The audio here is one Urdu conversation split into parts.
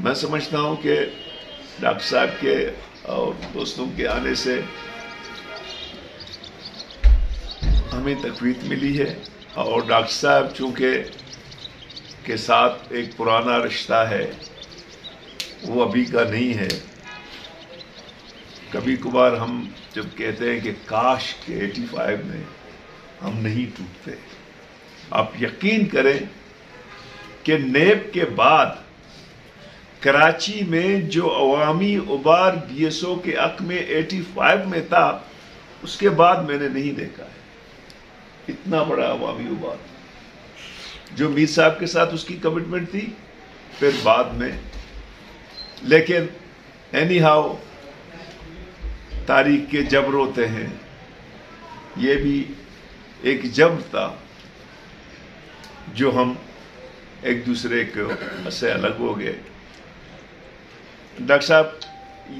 میں سمجھتا ہوں کہ ڈاکٹر صاحب کے اور دوستوں کے آنے سے ہمیں تقویت ملی ہے، اور ڈاکٹر صاحب چونکہ کے ساتھ ایک پرانا رشتہ ہے، وہ ابھی کا نہیں ہے۔ کبھی کبھار ہم جب کہتے ہیں کہ کاش کہ 85 میں ہم نہیں ٹوٹتے، آپ یقین کریں کہ نیب کے بعد کراچی میں جو عوامی ابھار بی ایس او کے حق میں 85 میں تھا، اس کے بعد میں نے نہیں دیکھا ہے اتنا بڑا عوامی ابھار، جو میر صاحب کے ساتھ اس کی کمٹمنٹ تھی، پھر بعد میں۔ لیکن اینی ہاؤ تاریخ کے جبر ہوتے ہیں، یہ بھی ایک جبر تھا جو ہم ایک دوسرے سے الگ ہو گئے۔ ڈاکٹر صاحب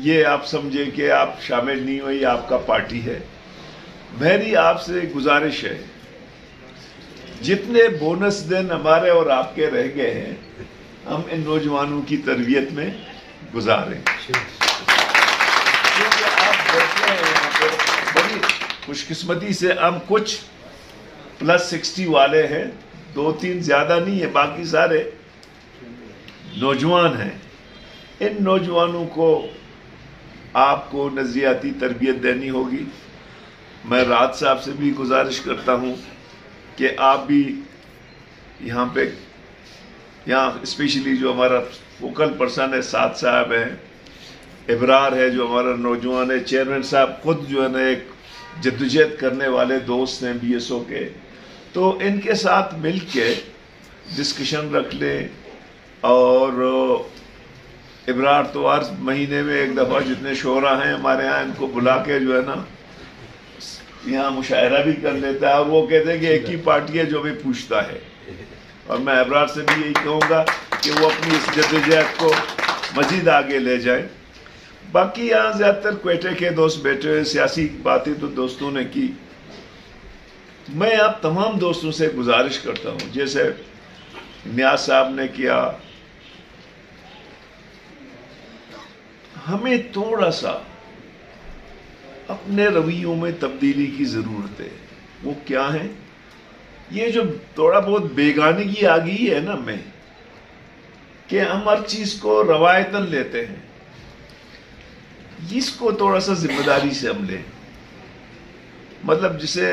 یہ آپ سمجھیں کہ آپ شامل نہیں ہوئی، آپ کا پارٹی ہے، میری آپ سے گزارش ہے جتنے بونس دن ہمارے اور آپ کے رہ گئے ہیں، ہم ان نوجوانوں کی تربیت میں گزاریں، کیونکہ آپ بیٹھے ہیں یہاں پہ بڑی خوش قسمتی سے، ہم کچھ +60 والے ہیں، 2-3 زیادہ نہیں ہے، باقی سارے نوجوان ہیں۔ ان نوجوانوں کو آپ کو نظریاتی تربیت دینی ہوگی۔ میں راحت صاحب سے بھی گزارش کرتا ہوں کہ آپ بھی یہاں پہ، یہاں اسپیشلی جو ہمارا فوکل پرسن ہے، سعد صاحب ہیں، ابرار ہے جو ہمارا نوجوان ہے، چیئرمین صاحب خود جو ہے نا ایک جدوجہد کرنے والے دوست ہیں بی ایس او کے، تو ان کے ساتھ مل کے ڈسکشن رکھ لیں، اور ابرار تو ہر مہینے میں ایک دفعہ جتنے شعراء ہیں ہمارے ہاں ان کو بلا کے جو ہے نا یہاں مشاعرہ بھی کر لیتا ہے، اور وہ کہتے ہیں کہ ایک ہی پارٹی ہے جو بھی پوچھتا ہے۔ اور میں ابرار سے بھی یہی کہوں گا کہ وہ اپنی اس جدوجہد کو مزید آگے لے جائیں۔ باقی یہاں زیادہ تر کوئٹے کے دوست بیٹھے ہوئے، سیاسی باتیں تو دوستوں نے کی، میں آپ تمام دوستوں سے گزارش کرتا ہوں، جیسے نیاز صاحب نے کیا، ہمیں تھوڑا سا اپنے رویوں میں تبدیلی کی ضرورت ہے۔ وہ کیا ہے؟ یہ جو تھوڑا بہت بیگانگی آ گئی ہے نا میں، کہ ہم ہر چیز کو روایتاً لیتے ہیں، اس کو تھوڑا سا ذمہ داری سے ہم لیں۔ مطلب جسے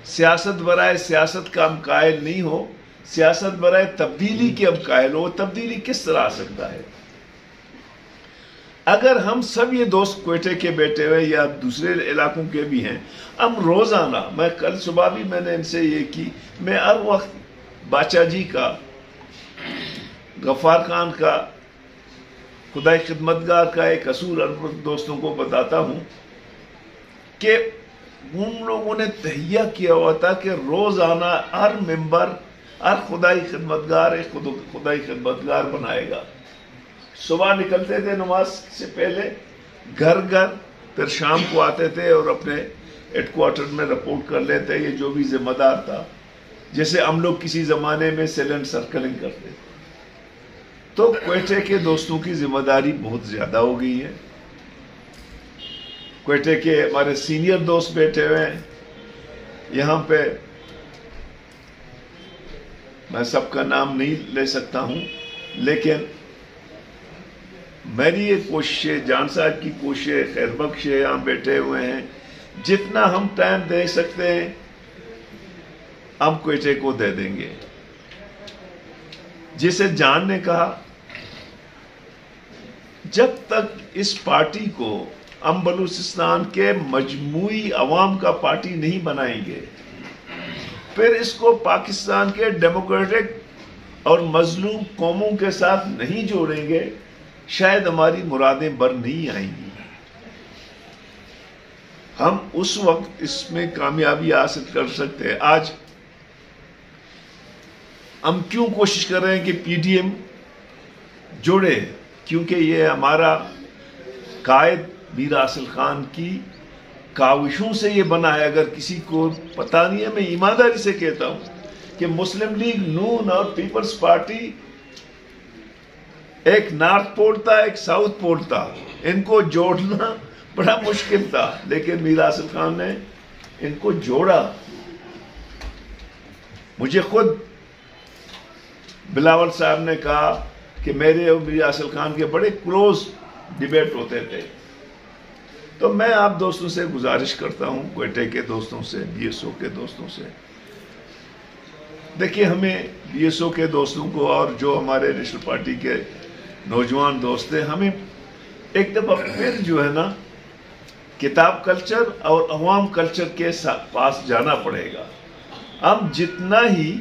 سیاست برائے سیاست کا ہم قائل نہیں ہو، سیاست برائے تبدیلی کے ہم قائل ہو۔ تبدیلی کس طرح آ سکتا ہے؟ اگر ہم سب یہ دوست کوئٹے کے بیٹھے ہوئے یا دوسرے علاقوں کے بھی ہیں، ہم روزانہ، میں کل صبح بھی میں نے ان سے یہ کی، میں ہر وقت باچا جی کا، غفار خان کا، خدائی خدمتگار کا ایک اصول دوستوں کو بتاتا ہوں کہ ان لوگوں نے تہیہ کیا ہوا تھا کہ روزانہ ہر ممبر، ہر خدائی خدمتگار ایک خدائی خدمتگار بنائے گا۔ صبح نکلتے تھے نماز سے پہلے گھر گھر، پھر شام کو آتے تھے اور اپنے ہیڈ کوارٹر میں رپورٹ کر لیتے، یہ جو بھی ذمہ دار تھا، جیسے ہم لوگ کسی زمانے میں سیلنٹ سرکلنگ کرتے تھے۔ تو کوئٹے کے دوستوں کی ذمہ داری بہت زیادہ ہو گئی ہے۔ کوئٹے کے ہمارے سینئر دوست بیٹھے ہوئے ہیں یہاں پہ، میں سب کا نام نہیں لے سکتا ہوں، لیکن میری یہ کوشش ہے، جان صاحب کی کوشش ہے، خیر بخش ہے، یہاں بیٹھے ہوئے ہیں، جتنا ہم ٹائم دے سکتے ہیں ہم کوئٹے کو دے دیں گے۔ جسے جان نے کہا، جب تک اس پارٹی کو ہم بلوچستان کے مجموعی عوام کا پارٹی نہیں بنائیں گے، پھر اس کو پاکستان کے ڈیموکریٹک اور مظلوم قوموں کے ساتھ نہیں جوڑیں گے، شاید ہماری مرادیں بر نہیں آئیں گی۔ ہم اس وقت اس میں کامیابی حاصل کر سکتے ہیں۔ آج ہم کیوں کوشش کر رہے ہیں کہ پی ڈی ایم جوڑے؟ کیونکہ یہ ہمارا قائد میر اصل خان کی کاوشوں سے یہ بنا ہے۔ اگر کسی کو پتہ نہیں ہے، میں ایمانداری سے کہتا ہوں کہ مسلم لیگ نون اور پیپلز پارٹی ایک نارتھ پول تھا ایک ساؤتھ پول تھا، ان کو جوڑنا بڑا مشکل تھا، لیکن میر حاصل خان نے ان کو جوڑا۔ مجھے خود بلاول صاحب نے کہا کہ میرے اور میر حاصل خان کے بڑے کلوز ڈیبیٹ ہوتے تھے۔ تو میں آپ دوستوں سے گزارش کرتا ہوں، کوئٹے کے دوستوں سے، بی ایس او کے دوستوں سے، دیکھیے ہمیں بی ایس او کے دوستوں کو اور جو ہمارے نیشنل پارٹی کے نوجوان دوست ہیں، ہمیں ایک دفعہ پھر جو ہے نا کتاب کلچر اور عوام کلچر کے پاس جانا پڑے گا۔ ہم جتنا ہی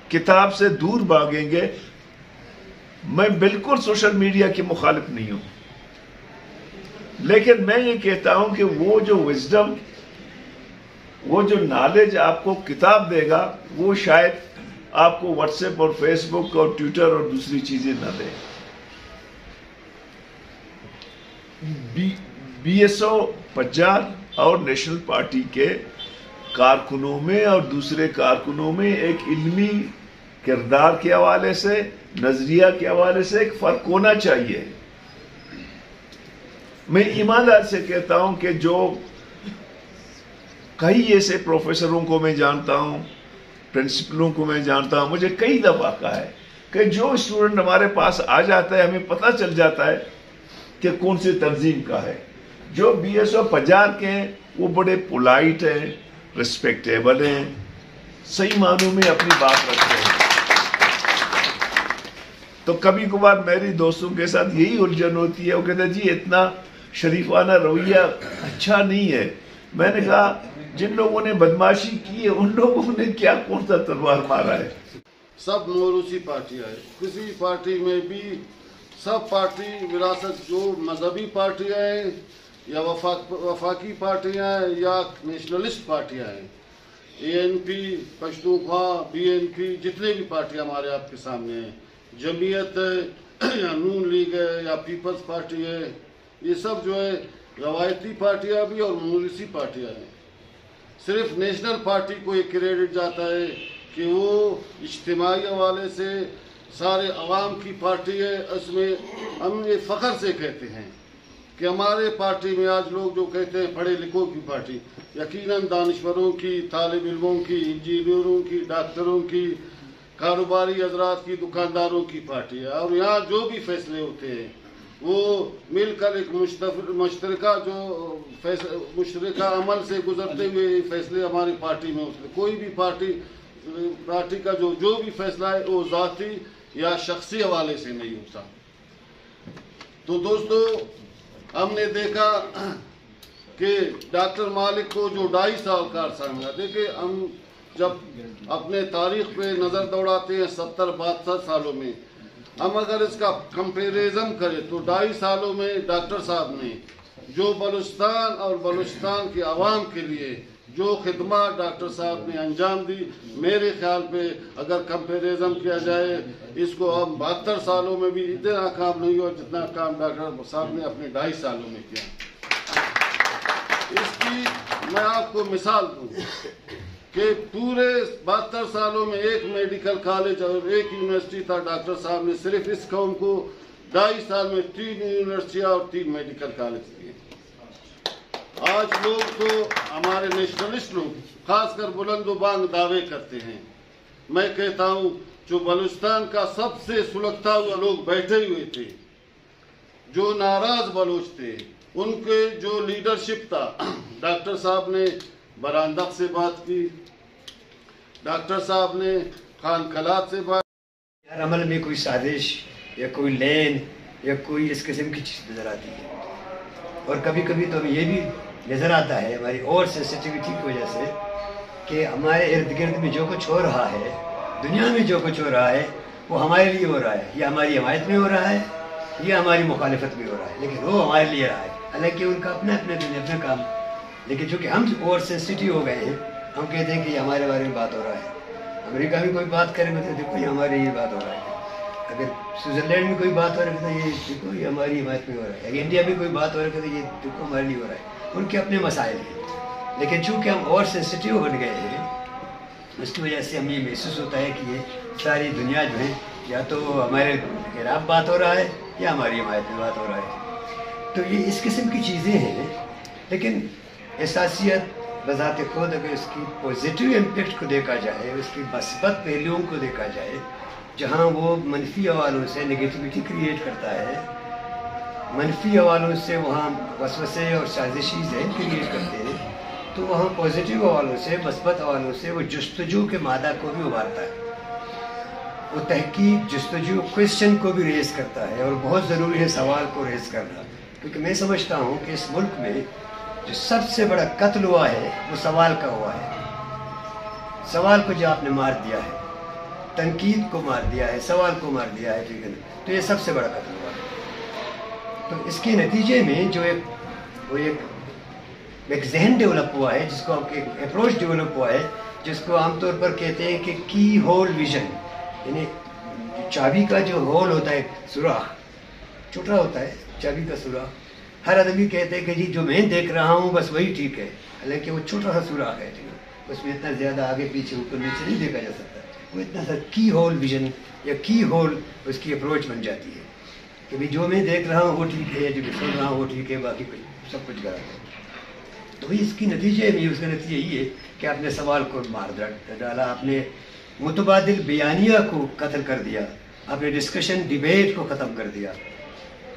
کتاب سے دور بھاگیں گے، میں بالکل سوشل میڈیا کی مخالف نہیں ہوں، لیکن میں یہ کہتا ہوں کہ وہ جو وزڈم، وہ جو نالج آپ کو کتاب دے گا، وہ شاید آپ کو واٹس ایپ اور فیس بک اور ٹویٹر اور دوسری چیزیں نہ دے۔ بی ایس او پجار اور نیشنل پارٹی کے کارکنوں میں اور دوسرے کارکنوں میں ایک علمی کردار کے حوالے سے، نظریہ کے حوالے سے ایک فرق ہونا چاہیے۔ میں ایماندار سے کہتا ہوں کہ جو کئی ایسے پروفیسروں کو میں جانتا ہوں، پرنسپلوں کو میں جانتا ہوں، مجھے کئی دفعہ کہا ہے کہ جو اسٹوڈنٹ ہمارے پاس آ جاتا ہے ہمیں پتہ چل جاتا ہے کہ کون سی تنظیم کا ہے۔ جو بی ایس او پجار کے ہیں وہ بڑے پولائٹ ہیں، رسپیکٹیبل ہیں، صحیح معنوں میں اپنی بات رکھتے ہیں۔ تو کبھی کبھار میری دوستوں کے ساتھ یہی الجھن ہوتی ہے، وہ کہتے ہیں جی اتنا شریفانہ رویہ اچھا نہیں ہے۔ میں نے کہا جن لوگوں نے بدماشی کی ہے ان لوگوں نے کیا کون سا تلوار مارا ہے؟ سب موروثی پارٹیاں ہیں، کسی پارٹی میں بھی سب پارٹی وراثت، جو مذہبی پارٹیاں ہیں یا وفاقی پارٹیاں ہیں یا نیشنلسٹ پارٹیاں ہیں، A N P, Pashtunkhwa, B N P, جتنے بھی پارٹیاں ہمارے آپ کے سامنے ہیں، جمعیت ہے یا نون لیگ ہے یا پیپلز پارٹی ہے، یہ سب جو ہے روایتی پارٹیاں بھی اور موروثی پارٹیاں ہیں۔ صرف نیشنل پارٹی کو یہ کریڈٹ جاتا ہے کہ وہ اجتماعی حوالے سے سارے عوام کی پارٹی ہے۔ اس میں ہم یہ فخر سے کہتے ہیں کہ ہمارے پارٹی میں آج لوگ جو کہتے ہیں پڑھے لکھوں کی پارٹی، یقیناً دانشوروں کی، طالب علموں کی، انجینئروں کی، ڈاکٹروں کی، کاروباری حضرات کی، دکانداروں کی پارٹی ہے، اور یہاں جو بھی فیصلے ہوتے ہیں وہ مل کر ایک مشترکہ عمل سے گزرتے ہوئے فیصلے ہماری پارٹی میں ہوتے ہیں۔ کوئی بھی پارٹی کا جو بھی فیصلہ ہے وہ ذاتی یا شخصی حوالے سے نہیں ہوتا۔ تو دوستو، ہم نے دیکھا کہ ڈاکٹر مالک کو جو 2.5 سال کا عرصہ ملا، دیکھیں ہم جب اپنے تاریخ پہ نظر دوڑاتے ہیں 70-72 سالوں میں، ہم اگر اس کا کمپیریزن کریں تو 2.5 سالوں میں ڈاکٹر صاحب نے جو بلوچستان اور بلوچستان کے عوام کے لیے جو خدمات ڈاکٹر صاحب نے انجام دی، میرے خیال پہ اگر کمپیریزن کیا جائے اس کو ہم 72 سالوں میں بھی اتنا کام نہیں ہوا جتنا کام ڈاکٹر صاحب نے اپنے 2.5 سالوں میں کیا۔ اس کی میں آپ کو مثال دوں کہ پورے 72 سالوں میں ایک میڈیکل کالج اور ایک یونیورسٹی تھا، ڈاکٹر صاحب نے صرف اس قوم کو 2.5 سال میں 3 یونیورسٹیاں اور 3 میڈیکل کالج دیے۔ آج لوگ تو ہمارے نیشنلسٹ لوگ خاص کر بلند و بانگ دعوے کرتے ہیں، میں کہتا ہوں جو بلوچستان کا سب سے سلگتا ہوا لوگ بیٹھے ہوئے تھے، جو ناراض بلوچ تھے، ان کے جو لیڈرشپ تھا، ڈاکٹر صاحب نے براندق سے بات کی، ڈاکٹر صاحب نے خان کلات سے بات کی۔ ہر عمل میں کوئی سازش یا کوئی لین یا کوئی اس قسم کی چیز نظر آتی ہے، اور کبھی کبھی تو ہمیں یہ بھی نظر آتا ہے ہماری اور سینسٹیوٹی کی وجہ سے کہ ہمارے ارد گرد میں جو کچھ ہو رہا ہے، دنیا میں جو کچھ ہو رہا ہے وہ ہمارے لیے ہو رہا ہے، یا ہماری حمایت میں ہو رہا ہے یا ہماری مخالفت میں ہو رہا ہے، لیکن وہ ہمارے لیے رہا ہے، حالانکہ ان کا اپنا اپنا کام۔ لیکن چونکہ ہم اور سینسٹیو ہو گئے ہیں، ہم کہتے ہیں کہ یہ ہمارے بارے میں بات ہو رہا ہے۔ امریکہ میں کوئی بات کرے تو دیکھو یہ ہمارے یہ بات ہو رہا ہے، اگر سوئٹزرلینڈ میں کوئی بات ہو رہا ہے تو یہ دیکھو یہ ہماری حمایت میں ہو رہا ہے، اگر انڈیا میں کوئی بات ہو رہا ہے تو یہ دیکھو ہمارے لیے ہو رہا ہے۔ ان کے اپنے مسائل ہیں، لیکن چونکہ ہم اور سینسٹیو بن گئے ہیں، اس کی وجہ سے ہمیں یہ محسوس ہوتا ہے کہ یہ ساری دنیا جو ہے یا تو ہمارے خلاف بات ہو رہا ہے یا ہماری حمایت میں بات ہو رہا ہے. تو یہ اس قسم کی چیزیں ہیں. لیکن احساسیت بذات خود اگر اس کی پازیٹیو امپیکٹ کو دیکھا جائے، اس کی مثبت پہلوؤں کو دیکھا جائے، جہاں وہ منفی حوالوں سے نگیٹیوٹی کریٹ کرتا ہے، منفی حوالوں سے وہاں وسوسے اور سازشی ذہن کریٹ کرتے ہیں، تو وہاں پازیٹیو حوالوں سے، مثبت حوالوں سے وہ جستجو کے مادہ کو بھی ابھارتا ہے. وہ تحقیق، جستجو، کویسچن کو بھی ریز کرتا ہے، اور بہت ضروری ہے سوال کو ریز کرنا. کیونکہ میں سمجھتا ہوں کہ اس ملک میں جو سب سے بڑا قتل ہوا ہے وہ سوال کا ہوا ہے. سوال کو جو آپ نے مار دیا ہے، تنقید کو مار دیا ہے، سوال کو مار دیا ہے، ٹھیک ہے نا، تو یہ سب سے بڑا قتل ہوا ہے. تو اس کے نتیجے میں جو ایک ذہن ڈیولپ ہوا ہے، جس کو ایک اپروچ ڈیولپ ہوا ہے، جس کو عام طور پر کہتے ہیں کہ کی ہول ویژن. یعنی چابی کا جو ہول ہوتا ہے، سوراخ چھوٹا ہوتا ہے، چابی کا سوراخ. ہر آدمی کہتے ہیں کہ جی جو میں دیکھ رہا ہوں بس وہی ٹھیک ہے، حالانکہ وہ چھوٹا سا سوراخ ہے، ٹھیک ہے، اس میں اتنا زیادہ آگے پیچھے اوپر نیچے نہیں دیکھا جا سکتا. وہ اتنا سا کی ہول ویژن یا کی ہول اس کی اپروچ بن جاتی ہے کہ بھائی جو میں دیکھ رہا ہوں وہ ٹھیک ہے، جو میں سن رہا ہوں وہ ٹھیک ہے، باقی سب کچھ غلط ہے. تو اس کی نتیجے میں اس کا نتیجہ یہ ہے کہ آپ نے سوال کو مار ڈالا، آپ نے متبادل بیانیہ کو قتل کر دیا، آپ نے ڈسکشن ڈیبیٹ کو ختم کر دیا.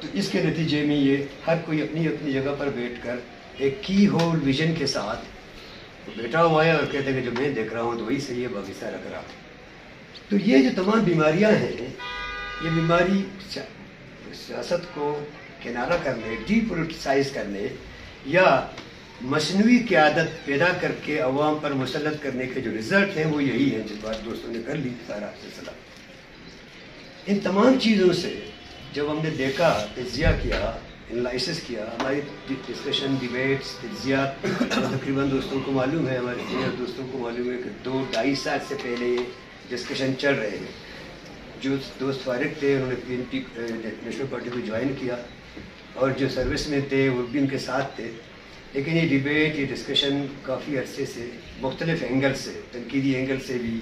تو اس کے نتیجے میں یہ ہر کوئی اپنی اپنی جگہ پر بیٹھ کر ایک کی ہول ویژن کے ساتھ بیٹھا ہوا ہے اور کہتے ہیں کہ جو میں دیکھ رہا ہوں تو وہی صحیح ہے، باقی سارا خراب. تو یہ جو تمام بیماریاں ہیں، یہ بیماری سیاست کو کنارہ کرنے، ڈی پولیٹیسائز کرنے یا مصنوعی قیادت پیدا کر کے عوام پر مسلط کرنے کے جو رزلٹ ہیں وہ یہی ہیں، جس بات دوستوں نے کر لی سارا سلسلہ. ان تمام چیزوں سے جب ہم نے دیکھا، تجزیہ کیا، انالائسس کیا، ہماری ڈسکشن، ڈیبیٹس، تجزیات تقریباً دوستوں کو معلوم ہے، ہمارے سینئر دوستوں کو معلوم ہے کہ 2-2.5 سال سے پہلے یہ ڈسکشن چل رہے ہیں. جو دوست فارغ تھے انہوں نے PNP نیشنل پارٹی کو جوائن کیا، اور جو سروس میں تھے وہ بھی ان کے ساتھ تھے. لیکن یہ ڈیبیٹ، یہ ڈسکشن کافی عرصے سے مختلف اینگل سے، تنقیدی اینگل سے بھی،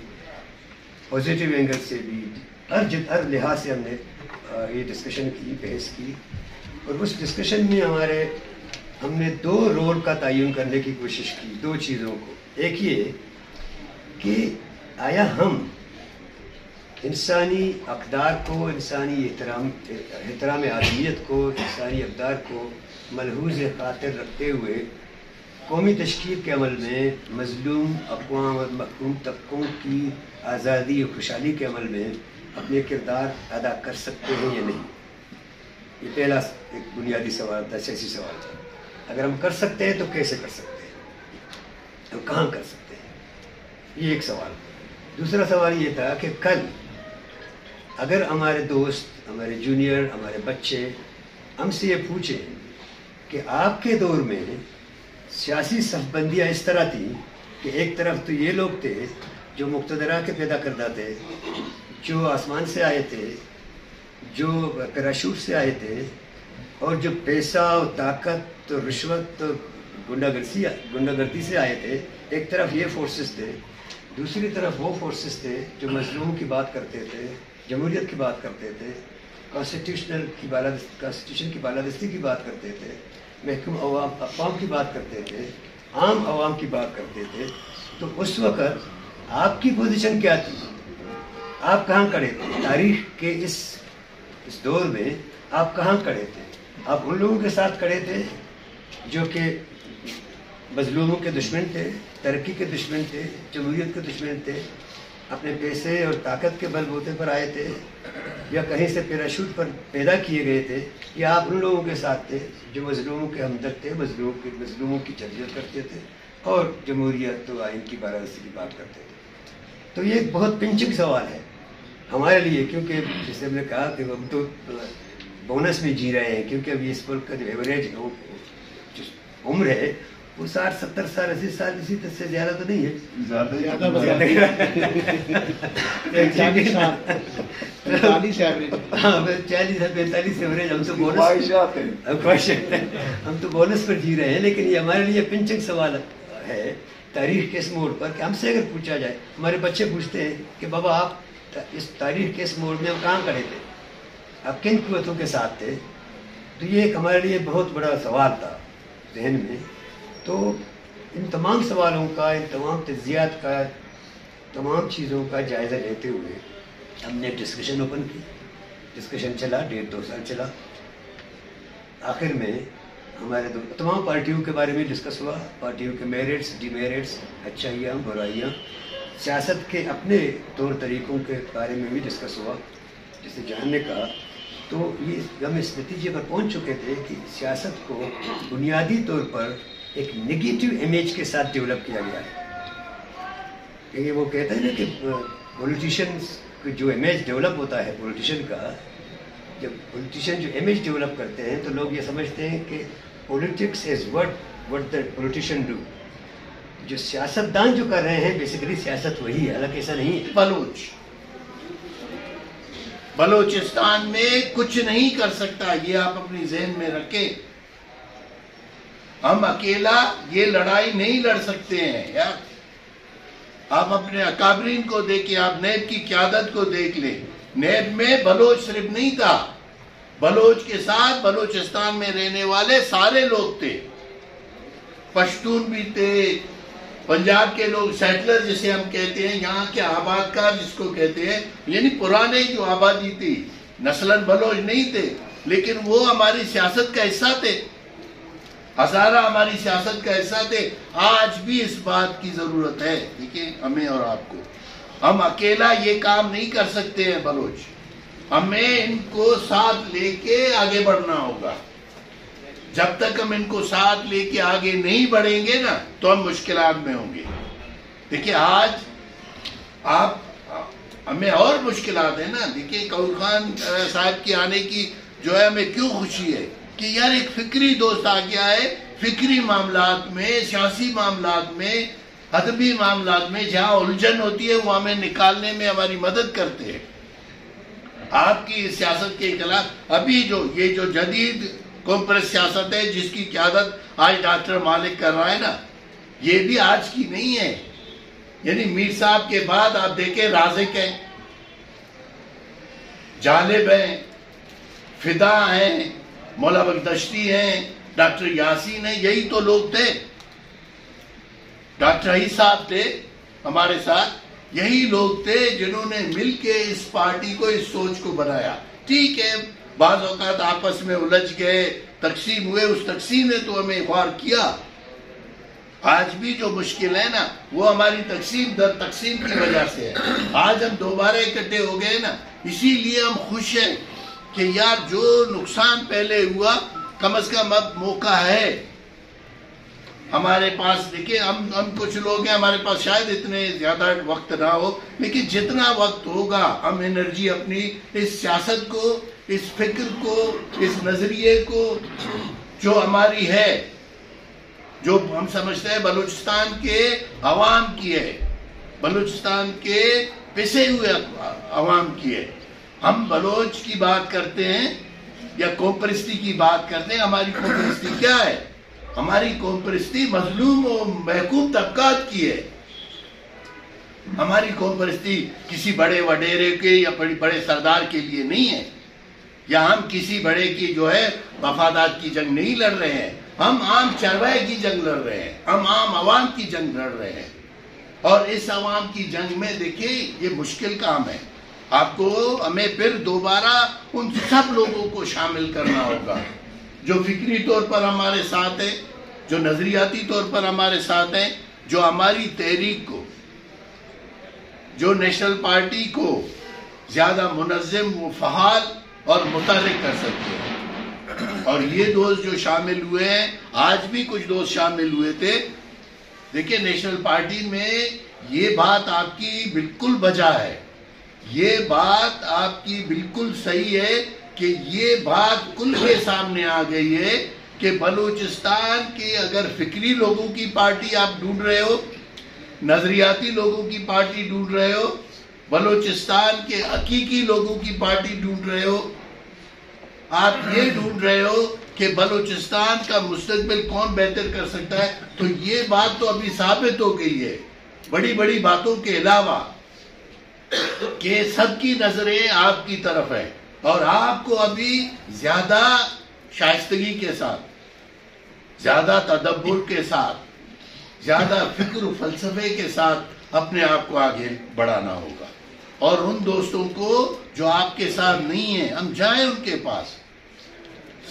پازیٹیو اینگل سے بھی، ہر لحاظ سے ہم نے یہ ڈسکشن کی، بحث کی. اور اس ڈسکشن میں ہم نے 2 رول کا تعین کرنے کی کوشش کی، 2 چیزوں کو. ایک یہ کہ آیا ہم انسانی اقدار کو، انسانی احترام آدمیت کو، انسانی اقدار کو ملحوظ خاطر رکھتے ہوئے قومی تشکیل کے عمل میں مظلوم اقوام اور محروم طبقوں کی آزادی اور خوشحالی کے عمل میں اپنے کردار ادا کر سکتے ہیں یا نہیں؟ یہ پہلا ایک بنیادی سوال تھا، سیاسی سوال تھا. اگر ہم کر سکتے ہیں تو کیسے کر سکتے ہیں اور کہاں کر سکتے ہیں؟ یہ ایک سوال. دوسرا سوال یہ تھا کہ کل اگر ہمارے دوست، ہمارے جونیئر، ہمارے بچے ہم سے یہ پوچھیں کہ آپ کے دور میں سیاسی صف بندیاں اس طرح تھیں کہ ایک طرف تو یہ لوگ تھے جو مقتدرہ کے پیدا کردہ تھے، جو آسمان سے آئے تھے، جو پیراشوٹ سے آئے تھے، اور جو پیسہ اور طاقت اور رشوت اور گنڈا گردی سے آئے تھے. ایک طرف یہ فورسز تھے، دوسری طرف وہ فورسز تھے جو مظلوم کی بات کرتے تھے، جمہوریت کی بات کرتے تھے، کانسٹیٹیوشن کی بالادستی کی بات کرتے تھے، محکوم اقوام کی بات کرتے تھے، عام عوام کی بات کرتے تھے. تو اس وقت آپ کی پوزیشن کیا تھی؟ آپ کہاں کھڑے تھے؟ تاریخ کے اس دور میں آپ کہاں کھڑے تھے؟ آپ ان لوگوں کے ساتھ کھڑے تھے جو کہ مظلوموں کے دشمن تھے، ترقی کے دشمن تھے، جمہوریت کے دشمن تھے، اپنے پیسے اور طاقت کے بل بوتے پر آئے تھے، یا کہیں سے پیراشوٹ پر پیدا کیے گئے تھے، یا آپ ان لوگوں کے ساتھ تھے جو مظلوموں کے ہمدرد تھے، مظلوموں کی تربیت کرتے تھے اور جمہوریت و آئین کی بالادستی کی بات کرتے تھے؟ تو یہ ایک بہت پنچنگ سوال ہے ہمارے لیے، کیونکہ جیسے ہم نے کہا کہ ہم تو بونس میں جی رہے ہیں، کیونکہ ابھی اس ملک کا جو ایوریج عمر ہے وہ 60 70 سال 80 سال، اسی طرح سے زیادہ تو نہیں ہے، زیادہ 40 سے 45 ایوریج. ہم تو بونس پر جی رہے ہیں. لیکن یہ ہمارے لیے پنچنگ سوال ہے تاریخ کے اس موڑ پر کہ ہم سے اگر پوچھا جائے، ہمارے بچے پوچھتے ہیں کہ بابا آپ اس تاریخ کے اس موڑ میں ہم کہاں کھڑے تھے، اب کن قوتوں کے ساتھ تھے. تو یہ ایک ہمارے لیے بہت بڑا سوال تھا ذہن میں. تو ان تمام سوالوں کا، ان تمام تجزیات کا، تمام چیزوں کا جائزہ لیتے ہوئے ہم نے ڈسکشن اوپن کی. ڈسکشن چلا 1.5-2 سال چلا. آخر میں ہمارے تمام پارٹیوں کے بارے میں ڈسکس ہوا، پارٹیوں کے میرٹس، ڈی میرٹس، اچھائیاں، برائیاں، سیاست کے اپنے طور طریقوں کے بارے میں بھی ڈسکس ہوا. جسے جہان نے کہا تو یہ ہم اس نتیجے پر پہنچ چکے تھے کہ سیاست کو بنیادی طور پر ایک نگیٹو امیج کے ساتھ ڈیولپ کیا گیا ہے. یہ وہ کہتے ہیں نا کہ پولیٹیشنز جو امیج ڈیولپ ہوتا ہے پولیٹیشین کا، جب پولیٹیشین جو امیج ڈیولپ کرتے ہیں تو لوگ یہ سمجھتے ہیں کہ politics is what the politician do. جو سیاستدان جو کر رہے ہیں بیسیکلی سیاست وہی ہے، حالانکہ ایسا نہیں ہے. بلوچستان میں کچھ نہیں کر سکتا، یہ آپ اپنی ذہن میں رکھیں. ہم اکیلا یہ لڑائی نہیں لڑ سکتے ہیں یار. آپ اپنے اکابرین کو دیکھیں، آپ نیب کی قیادت کو دیکھ لیں. نیب میں بلوچ صرف نہیں تھا، بلوچ کے ساتھ بلوچستان میں رہنے والے سارے لوگ تھے. پشتون بھی تھے، پنجاب کے لوگ سیٹلر جسے ہم کہتے ہیں، یہاں کے آباد کار جس کو کہتے ہیں، یعنی پرانے جو آبادی تھی، نسلاً بلوچ نہیں تھے لیکن وہ ہماری سیاست کا حصہ تھے. ہزارہ ہماری سیاست کا حصہ تھے. آج بھی اس بات کی ضرورت ہے، دیکھیں ہمیں اور آپ کو. ہم اکیلا یہ کام نہیں کر سکتے ہیں بلوچ. ہمیں ان کو ساتھ لے کے آگے بڑھنا ہوگا. جب تک ہم ان کو ساتھ لے کے آگے نہیں بڑھیں گے نا تو ہم مشکلات میں ہوں گے. دیکھیں آج آپ ہمیں اور مشکلات ہیں نا. دیکھیں قیور خان صاحب کی آنے کی جو ہے ہمیں کیوں خوشی ہے کہ یار ایک فکری دوست آ گیا ہے. فکری معاملات میں، سیاسی معاملات میں، ادبی معاملات میں جہاں الجھن ہوتی ہے وہ ہمیں نکالنے میں ہماری مدد کرتے ہیں. آپ کی سیاست کے خلاف ابھی یہ جو جدید کمپریس سیاست ہے جس کی قیادت آج ڈاکٹر مالک کر رہا ہے نا، یہ بھی آج کی نہیں ہے. یعنی میر صاحب کے بعد آپ دیکھیں رازق ہیں، جالب ہیں، فدا ہیں، مولا بخشتی ہیں، ڈاکٹر یاسین ہیں. یہی تو لوگ تھے. ڈاکٹر عیسی صاحب تھے ہمارے ساتھ. یہی لوگ تھے جنہوں نے مل کے اس پارٹی کو، اس سوچ کو بنایا. ٹھیک ہے بعض اوقات آپس میں الجھ گئے، تقسیم ہوئے، اس تقسیم نے تو ہمیں خوار کیا. آج بھی جو مشکل ہے نا وہ ہماری تقسیم در تقسیم کی وجہ سے ہے. آج ہم دوبارہ اکٹھے ہو گئے نا، اسی لیے ہم خوش ہیں کہ یار جو نقصان پہلے ہوا کم از کم اب موقع ہے ہمارے پاس. دیکھیں ہم کچھ لوگ ہیں، ہمارے پاس شاید اتنے زیادہ وقت نہ ہو لیکن جتنا وقت ہوگا ہم انرجی اپنی اس سیاست کو، اس فکر کو، اس نظریے کو جو ہماری ہے، جو ہم سمجھتے ہیں بلوچستان کے عوام کی ہے، بلوچستان کے پسے ہوئے عوام کی ہے. ہم بلوچ کی بات کرتے ہیں یا قوم پرستی کی بات کرتے ہیں. ہماری قوم پرستی کیا ہے؟ ہماری قوم پرستی مظلوم و محکوم طبقات کی ہے. ہماری قوم پرستی کسی بڑے وڈیرے کے یا بڑے سردار کے لیے نہیں ہے، یا ہم کسی بڑے کی جو ہے مفادات کی جنگ نہیں لڑ رہے ہیں. ہم عام چرواہے کی جنگ لڑ رہے ہیں، ہم عام عوام کی جنگ لڑ رہے ہیں. اور اس عوام کی جنگ میں دیکھیں یہ مشکل کام ہے. آپ کو ہمیں پھر دوبارہ ان سب لوگوں کو شامل کرنا ہوگا جو فکری طور پر ہمارے ساتھ ہیں، جو نظریاتی طور پر ہمارے ساتھ ہیں، جو ہماری تحریک کو، جو نیشنل پارٹی کو زیادہ منظم و فعال اور متحرک کر سکتے ہیں. اور یہ دوست جو شامل ہوئے ہیں، آج بھی کچھ دوست شامل ہوئے تھے. دیکھیں نیشنل پارٹی میں یہ بات آپ کی بالکل بجا ہے، یہ بات آپ کی بالکل صحیح ہے کہ یہ بات کل کے سامنے آ گئی ہے کہ بلوچستان کے اگر فکری لوگوں کی پارٹی آپ ڈھونڈ رہے ہو، نظریاتی لوگوں کی پارٹی ڈھونڈ رہے ہو، بلوچستان کے حقیقی لوگوں کی پارٹی ڈھونڈ رہے ہو، آپ یہ ڈھونڈ رہے ہو کہ بلوچستان کا مستقبل کون بہتر کر سکتا ہے، تو یہ بات تو ابھی ثابت ہو گئی ہے. بڑی بڑی باتوں کے علاوہ کہ سب کی نظریں آپ کی طرف ہیں اور آپ کو ابھی زیادہ شائستگی کے ساتھ، زیادہ تدبر کے ساتھ، زیادہ فکر و فلسفے کے ساتھ اپنے آپ کو آگے بڑھانا ہوگا. اور ان دوستوں کو جو آپ کے ساتھ نہیں ہیں، ہم جائیں ان کے پاس،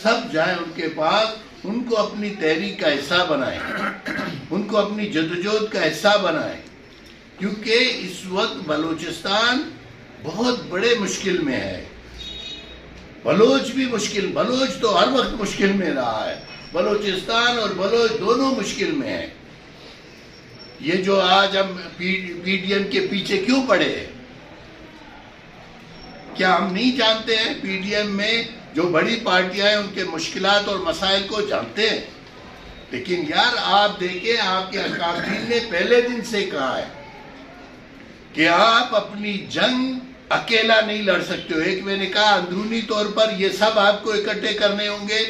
سب جائیں ان کے پاس، ان کو اپنی تحریک کا حصہ بنائیں، ان کو اپنی جدوجہد کا حصہ بنائیں، کیونکہ اس وقت بلوچستان بہت بڑے مشکل میں ہے. بلوچ بھی مشکل، بلوچ تو ہر وقت مشکل میں رہا ہے، بلوچستان اور بلوچ دونوں مشکل میں ہیں. یہ جو آج ہم پی ڈی ایم کے پیچھے کیوں پڑے ہیں؟ کیا ہم نہیں جانتے ہیں پی ڈی ایم میں جو بڑی پارٹیاں ہیں ان کے مشکلات اور مسائل کو جانتے ہیں؟ لیکن یار آپ دیکھیں، آپ کے اکابرین نے پہلے دن سے کہا ہے کہ آپ اپنی جنگ اکیلا نہیں لڑ سکتے ہو. ایک میں نے کہا اندرونی طور پر یہ سب آپ کو اکٹھے کرنے ہوں گے،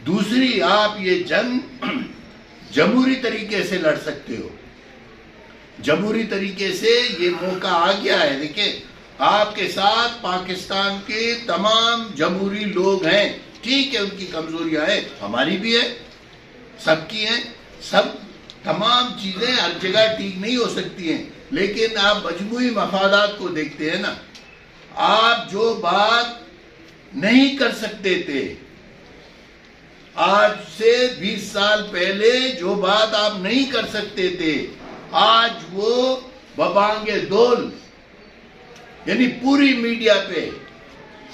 دوسری آپ یہ جنگ جمہوری طریقے سے لڑ سکتے ہو. جمہوری طریقے سے یہ موقع آ گیا ہے. دیکھیں آپ کے ساتھ پاکستان کے تمام جمہوری لوگ ہیں، ٹھیک ہے ان کی کمزوریاں ہیں، ہماری بھی ہے، سب کی ہیں، سب تمام چیزیں ہر جگہ ٹھیک نہیں ہو سکتی ہیں، لیکن آپ مجموعی مفادات کو دیکھتے ہیں نا. آپ جو بات نہیں کر سکتے تھے آج سے 20 سال پہلے، جو بات آپ نہیں کر سکتے تھے آج وہ ببانگ دول، یعنی پوری میڈیا پہ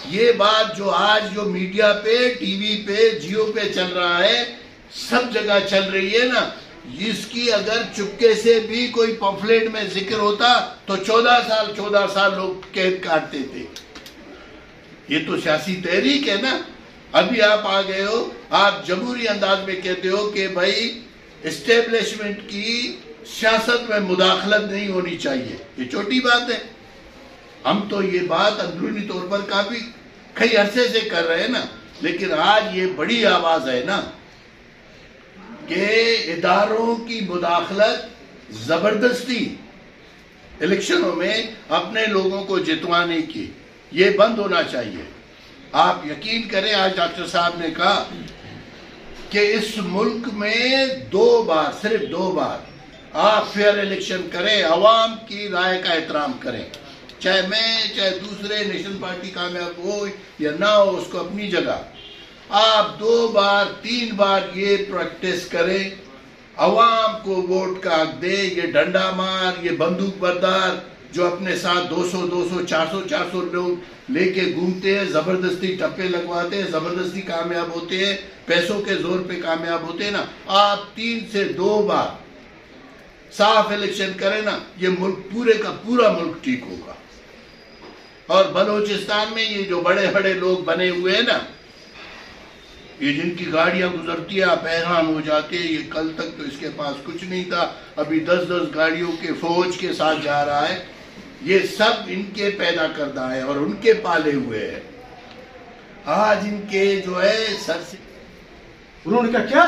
یہ بات جو آج جو میڈیا پہ، ٹی وی پہ، جیو پہ چل رہا ہے، سب جگہ چل رہی ہے نا، اس کی اگر چپکے سے بھی کوئی پمفلیٹ میں ذکر ہوتا تو 14 سال لوگ قید کاٹتے تھے. یہ تو سیاسی تحریک ہے نا. ابھی آپ آ گئے ہو، آپ جمہوری انداز میں کہتے ہو کہ بھائی اسٹیبلشمنٹ کی سیاست میں مداخلت نہیں ہونی چاہیے. یہ چھوٹی بات ہے. ہم تو یہ بات اندرونی طور پر کافی کئی عرصے سے کر رہے ہیں نا، لیکن آج یہ بڑی آواز ہے نا کہ اداروں کی مداخلت زبردستی الیکشنوں میں اپنے لوگوں کو جتوانے کی، یہ بند ہونا چاہیے. آپ یقین کریں، آج ڈاکٹر صاحب نے کہا کہ اس ملک میں 2 بار، صرف 2 بار آپ فیئر الیکشن کریں، عوام کی رائے کا احترام کریں، چاہے میں چاہے دوسرے نیشنل پارٹی کامیاب ہو یا نہ ہو، اس کو اپنی جگہ. آپ 2 بار 3 بار یہ پریکٹس کریں، عوام کو ووٹ کا حق دے. یہ ڈنڈا مار، یہ بندوق بردار جو اپنے ساتھ 200 400 لوگ لے کے گھومتے ہیں، زبردستی ٹپے لگواتے ہیں، زبردستی کامیاب ہوتے ہیں، پیسوں کے زور پہ کامیاب ہوتے ہیں نا. آپ 3 سے 2 بار صاف الیکشن کریں نا، یہ ملک پورے کا پورا ملک ٹھیک ہوگا. اور بلوچستان میں یہ جو بڑے بڑے لوگ بنے ہوئے ہیں نا، یہ جن کی گاڑیاں گزرتی ہیں آپ حیران ہو جاتے ہیں. یہ کل تک تو اس کے پاس کچھ نہیں تھا، ابھی 10 گاڑیوں کے فوج کے ساتھ جا رہا ہے. یہ سب ان کے پیدا کردہ ہیں اور ان کے پالے ہوئے ہیں. آج ان کے جو ہے سر سے انہوں نے کہا کیا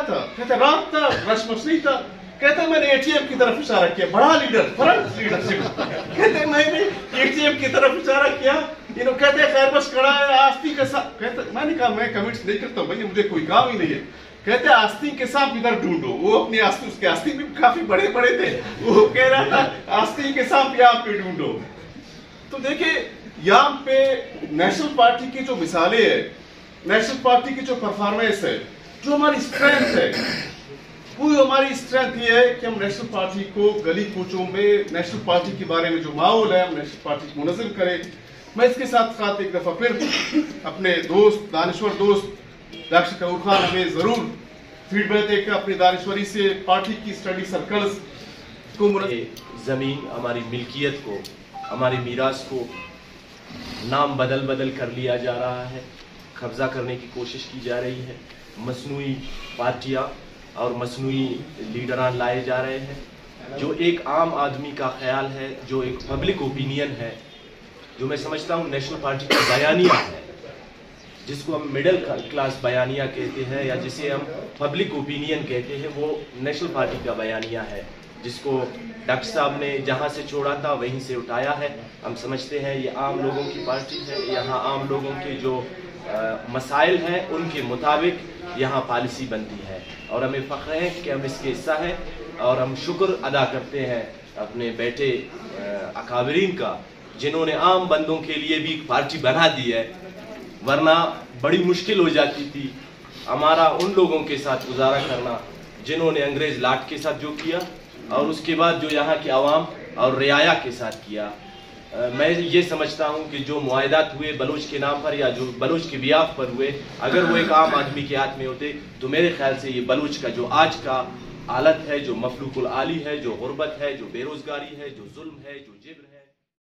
تھا کہتے رات تھا، رسمس نہیں تھا. کہتے میں نے اے ٹی ایم کی طرف اشارہ کیا، بڑا لیڈر، فرنٹ لیڈرشپ. کہتے میں نے اے ٹی ایم کی طرف اشارہ کیا. انہوں کہتے خیر بس کھڑا ہے آستی کے ساتھ. کہتے میں نے کہا میں کمنٹس نہیں کرتا ہوں بھائی، مجھے کوئی کام ہی نہیں ہے. کہتے آستی کے ساتھ ادھر ڈھونڈو. وہ اپنی آستی، اس کے آستی بھی کافی بڑے بڑے تھے، وہ کہہ رہا تھا آستی کے ساتھ یہاں پہ ڈھونڈو. تو دیکھیں یہاں پہ نیشنل پارٹی کی جو مثالیں ہیں، نیشنل پارٹی کی جو پرفارمنس ہے، جو ہماری اسٹرینتھ ہے، وہ ہماری اسٹرینتھ یہ ہے کہ ہم نیشنل پارٹی کو گلی کوچوں میں نیشنل پارٹی کے بارے میں جو ماحول ہے ہم نیشنل پارٹی کو منظم کریں. میں اس کے ساتھ ساتھ ایک دفعہ پھر اپنے دوست، دانشور دوست ڈاکٹر کور خان ہمیں ضرور فیڈ بیک دے کہ اپنی دانشوری سے پارٹی کی اسٹڈی سرکلز کو زمین، ہماری ملکیت کو، ہماری میراث کو نام بدل کر لیا جا رہا ہے، قبضہ کرنے کی کوشش کی جا رہی ہے. مصنوعی پارٹیاں اور مصنوعی لیڈران لائے جا رہے ہیں. جو ایک عام آدمی کا خیال ہے، جو ایک پبلک اوپینین ہے، جو میں سمجھتا ہوں نیشنل پارٹی کا بیانیہ ہے، جس کو ہم مڈل کلاس بیانیہ کہتے ہیں یا جسے ہم پبلک اوپینین کہتے ہیں، وہ نیشنل پارٹی کا بیانیہ ہے، جس کو ڈاکٹر صاحب نے جہاں سے چھوڑا تھا وہیں سے اٹھایا ہے ہم سمجھتے ہیں یہ عام لوگوں کی پارٹی ہے. یہاں عام لوگوں کے جو مسائل ہیں ان کے مطابق یہاں پالیسی بنتی ہے اور ہمیں فخر ہے کہ ہم اس کے حصہ ہیں. اور ہم شکر ادا کرتے ہیں اپنے بیٹے اکابرین کا جنہوں نے عام بندوں کے لیے بھی ایک پارٹی بنا دی ہے، ورنہ بڑی مشکل ہو جاتی تھی ہمارا ان لوگوں کے ساتھ گزارا کرنا جنہوں نے انگریز لاٹ کے ساتھ جو کیا اور اس کے بعد جو یہاں کے عوام اور رعایا کے ساتھ کیا. میں یہ سمجھتا ہوں کہ جو معاہدات ہوئے بلوچ کے نام پر یا جو بلوچ کے بیاف پر ہوئے، اگر وہ ایک عام آدمی کے ہاتھ میں ہوتے تو میرے خیال سے یہ بلوچ کا جو آج کا حالت ہے، جو مفلوق العالی ہے، جو غربت ہے، جو بے روزگاری ہے، جو ظلم ہے، جو جبر ہے،